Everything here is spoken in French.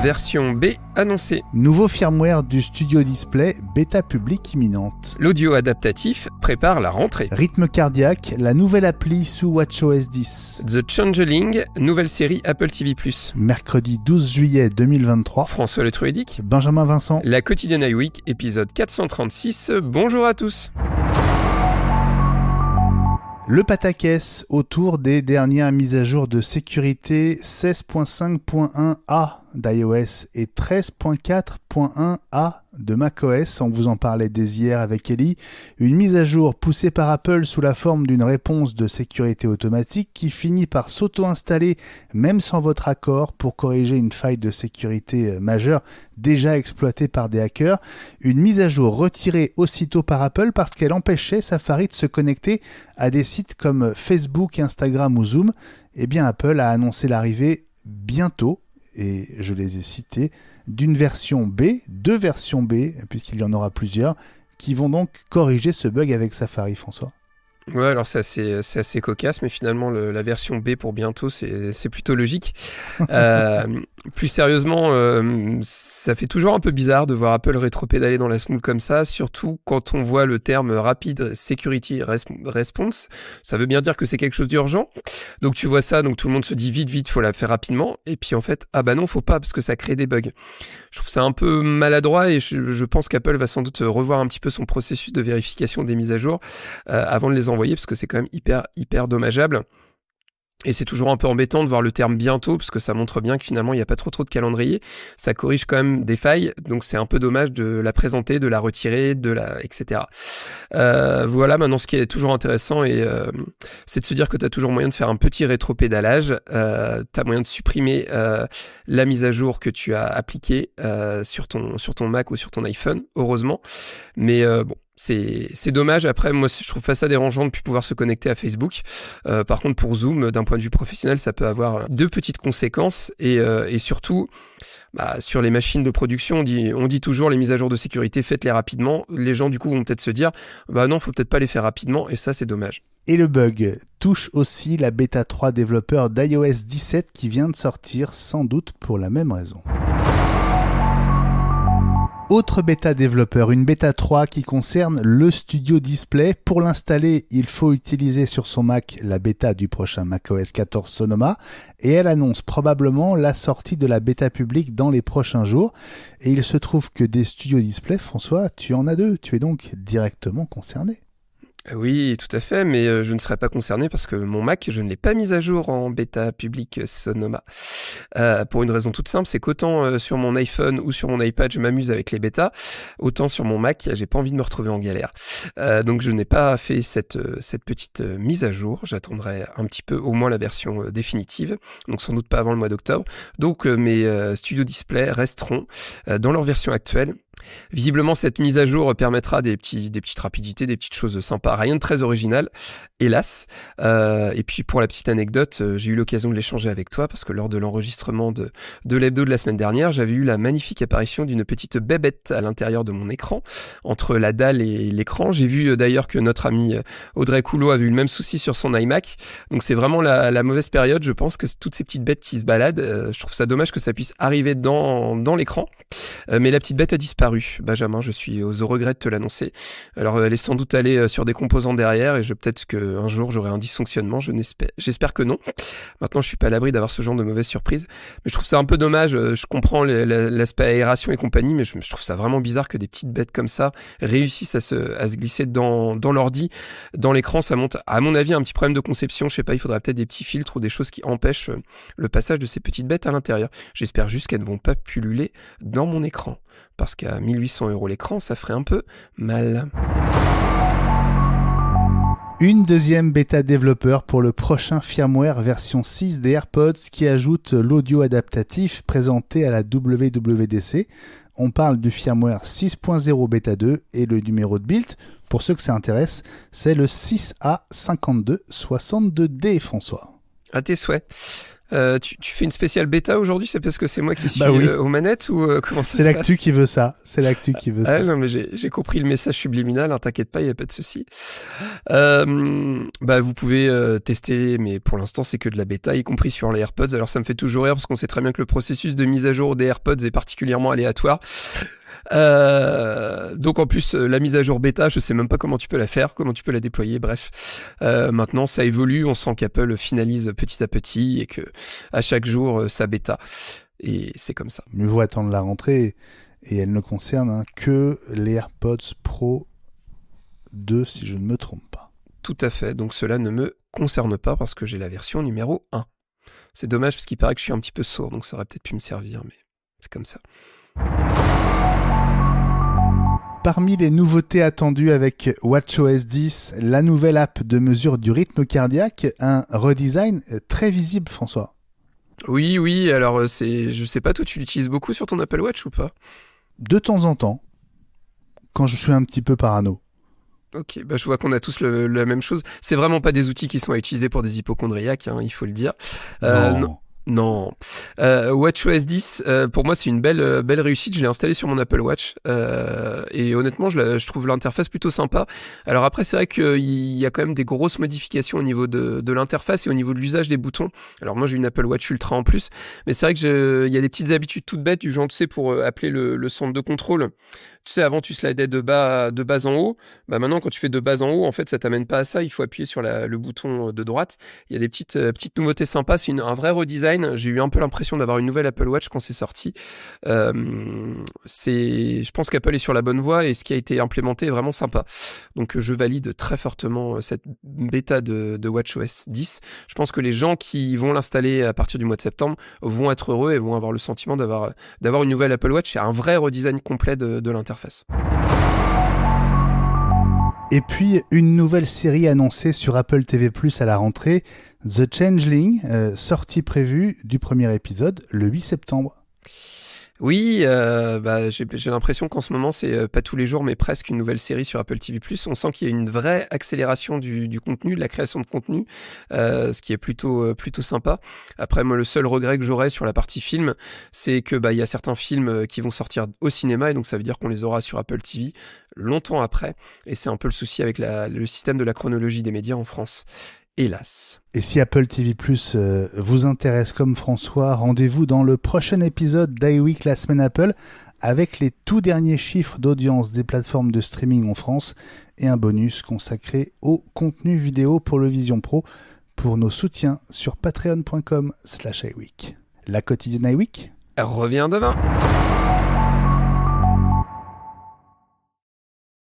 version B annoncée. Nouveau firmware du Studio Display, bêta publique imminente. L'audio adaptatif prépare la rentrée. Rythme cardiaque, la nouvelle appli sous WatchOS 10. The Changeling, nouvelle série Apple TV+. Mercredi 12 juillet 2023. François Le Truédic. Benjamin Vincent. La quotidienne iWeek, épisode 436. Bonjour à tous. Le pataquès autour des dernières mises à jour de sécurité 16.5.1a d'iOS et 13.4.1a de macOS. On vous en parlait dès hier avec Ellie. Une mise à jour poussée par Apple sous la forme d'une réponse de sécurité automatique qui finit par s'auto-installer même sans votre accord pour corriger une faille de sécurité majeure déjà exploitée par des hackers. Une mise à jour retirée aussitôt par Apple parce qu'elle empêchait Safari de se connecter à des sites comme Facebook, Instagram ou Zoom. Eh bien, Apple a annoncé l'arrivée bientôt, et je les ai cités, d'une version B, deux versions B, puisqu'il y en aura plusieurs, qui vont donc corriger ce bug avec Safari, François. Ouais, alors c'est assez cocasse, mais finalement la version B pour bientôt, c'est plutôt logique. Plus sérieusement, ça fait toujours un peu bizarre de voir Apple rétropédaler dans la semoule comme ça, surtout quand on voit le terme Rapid Security Response. Ça veut bien dire que c'est quelque chose d'urgent. Donc tu vois ça, donc tout le monde se dit vite, faut la faire rapidement. Et puis en fait, ah bah non, faut pas parce que ça crée des bugs. Je trouve ça un peu maladroit et je pense qu'Apple va sans doute revoir un petit peu son processus de vérification des mises à jour avant de les envoyer parce que c'est quand même hyper dommageable. Et c'est toujours un peu embêtant de voir le terme bientôt parce que ça montre bien que finalement il n'y a pas trop de calendrier. Ça corrige quand même des failles, donc c'est un peu dommage de la présenter, de la retirer, etc. Voilà, maintenant ce qui est toujours intéressant c'est de se dire que tu as toujours moyen de faire un petit rétropédalage. Tu as moyen de supprimer la mise à jour que tu as appliquée sur ton Mac ou sur ton iPhone, heureusement. Mais bon. C'est dommage. Après, moi, je trouve pas ça dérangeant de plus pouvoir se connecter à Facebook. Par contre, pour Zoom, d'un point de vue professionnel, ça peut avoir deux petites conséquences. Et surtout, sur les machines de production, on dit toujours les mises à jour de sécurité, faites-les rapidement. Les gens, du coup, vont peut-être se dire, non, faut peut-être pas les faire rapidement. Et ça, c'est dommage. Et le bug touche aussi la bêta 3 développeur d'iOS 17 qui vient de sortir, sans doute pour la même raison. Autre bêta développeur, une bêta 3 qui concerne le Studio Display. Pour l'installer, il faut utiliser sur son Mac la bêta du prochain macOS 14 Sonoma et elle annonce probablement la sortie de la bêta publique dans les prochains jours. Et il se trouve que des Studio Display, François, tu en as deux, tu es donc directement concerné. Oui, tout à fait, mais je ne serai pas concerné parce que mon Mac, je ne l'ai pas mis à jour en bêta publique Sonoma. Pour une raison toute simple, c'est qu'autant sur mon iPhone ou sur mon iPad, je m'amuse avec les bêtas, autant sur mon Mac, j'ai pas envie de me retrouver en galère. Donc je n'ai pas fait cette petite mise à jour. J'attendrai un petit peu, au moins la version définitive, donc sans doute pas avant le mois d'octobre. Donc mes Studio Display resteront dans leur version actuelle. Visiblement, cette mise à jour permettra des petites rapidités, des petites choses sympas. Rien de très original, hélas. Et puis pour la petite anecdote, j'ai eu l'occasion de l'échanger avec toi parce que lors de l'enregistrement de l'hebdo de la semaine dernière, j'avais eu la magnifique apparition d'une petite bébête à l'intérieur de mon écran, entre la dalle et l'écran. J'ai vu d'ailleurs que notre ami Audrey Coulot avait eu le même souci sur son iMac. Donc c'est vraiment la mauvaise période. Je pense que toutes ces petites bêtes qui se baladent, je trouve ça dommage que ça puisse arriver dans l'écran. Mais la petite bête a disparu. Benjamin, je suis aux regrets de te l'annoncer. Alors elle est sans doute allée sur des composants derrière et peut-être qu'un jour j'aurai un dysfonctionnement, j'espère que non. Maintenant je suis pas à l'abri d'avoir ce genre de mauvaise surprise, mais je trouve ça un peu dommage. Je comprends l'aspect aération et compagnie, mais je trouve ça vraiment bizarre que des petites bêtes comme ça réussissent à se glisser dans l'ordi, dans l'écran. Ça montre à mon avis un petit problème de conception, je sais pas, il faudrait peut-être des petits filtres ou des choses qui empêchent le passage de ces petites bêtes à l'intérieur. J'espère juste qu'elles ne vont pas pulluler dans mon écran, parce qu'à 1800 € l'écran, ça ferait un peu mal. Une deuxième bêta développeur pour le prochain firmware version 6 des AirPods qui ajoute l'audio adaptatif présenté à la WWDC. On parle du firmware 6.0 bêta 2 et le numéro de build, pour ceux que ça intéresse, c'est le 6A5262D, François. À tes souhaits. Tu fais une spéciale bêta aujourd'hui, c'est parce que c'est moi qui suis oui. aux manettes ou comment ça C'est se l'actu passe qui veut ça. C'est l'actu qui veut ça. Non, mais j'ai compris le message subliminal, hein, t'inquiète pas, il n'y a pas de souci. Vous pouvez tester, mais pour l'instant c'est que de la bêta, y compris sur les AirPods. Alors ça me fait toujours rire parce qu'on sait très bien que le processus de mise à jour des AirPods est particulièrement aléatoire. Donc en plus la mise à jour bêta, je sais même pas comment tu peux la faire, comment tu peux la déployer, bref. Maintenant ça évolue, on sent qu'Apple finalise petit à petit et que à chaque jour ça bêta. Et c'est comme ça. Mieux vaut attendre la rentrée et elle ne concerne que les AirPods Pro 2 si je ne me trompe pas. Tout à fait, donc cela ne me concerne pas parce que j'ai la version numéro 1. C'est dommage parce qu'il paraît que je suis un petit peu sourd, donc ça aurait peut-être pu me servir, mais c'est comme ça. Parmi les nouveautés attendues avec WatchOS 10, la nouvelle app de mesure du rythme cardiaque, un redesign très visible, François. Oui, alors je sais pas, toi tu l'utilises beaucoup sur ton Apple Watch ou pas ? De temps en temps, quand je suis un petit peu parano. Ok, je vois qu'on a tous la même chose. C'est vraiment pas des outils qui sont à utiliser pour des hypochondriaques, hein, il faut le dire. Non. WatchOS 10, pour moi, c'est une belle réussite. Je l'ai installé sur mon Apple Watch et honnêtement, je trouve l'interface plutôt sympa. Alors après, c'est vrai qu'il y a quand même des grosses modifications au niveau de l'interface et au niveau de l'usage des boutons. Alors moi, j'ai une Apple Watch Ultra en plus, mais c'est vrai que il y a des petites habitudes toutes bêtes du genre, tu sais, pour appeler le centre de contrôle. Tu sais, avant, tu slidais de bas en haut. Maintenant, quand tu fais de bas en haut, en fait, ça t'amène pas à ça. Il faut appuyer sur le bouton de droite. Il y a des petites nouveautés sympas. C'est un vrai redesign. J'ai eu un peu l'impression d'avoir une nouvelle Apple Watch quand c'est sorti. Je pense qu'Apple est sur la bonne voie et ce qui a été implémenté est vraiment sympa. Donc, je valide très fortement cette bêta de WatchOS 10. Je pense que les gens qui vont l'installer à partir du mois de septembre vont être heureux et vont avoir le sentiment d'avoir une nouvelle Apple Watch. C'est un vrai redesign complet de l'interface. Et puis, une nouvelle série annoncée sur Apple TV+ à la rentrée, The Changeling, sortie prévue du premier épisode le 8 septembre. Oui, j'ai l'impression qu'en ce moment, c'est pas tous les jours, mais presque une nouvelle série sur Apple TV+. On sent qu'il y a une vraie accélération du contenu, de la création de contenu, ce qui est plutôt sympa. Après, moi, le seul regret que j'aurais sur la partie film, c'est que il y a certains films qui vont sortir au cinéma, et donc ça veut dire qu'on les aura sur Apple TV longtemps après. Et c'est un peu le souci avec le système de la chronologie des médias en France. Hélas. Et si Apple TV+ vous intéresse comme François, rendez-vous dans le prochain épisode d'iWeek La Semaine Apple avec les tout derniers chiffres d'audience des plateformes de streaming en France et un bonus consacré au contenu vidéo pour le Vision Pro pour nos soutiens sur patreon.com/iWeek. La quotidienne iWeek revient demain.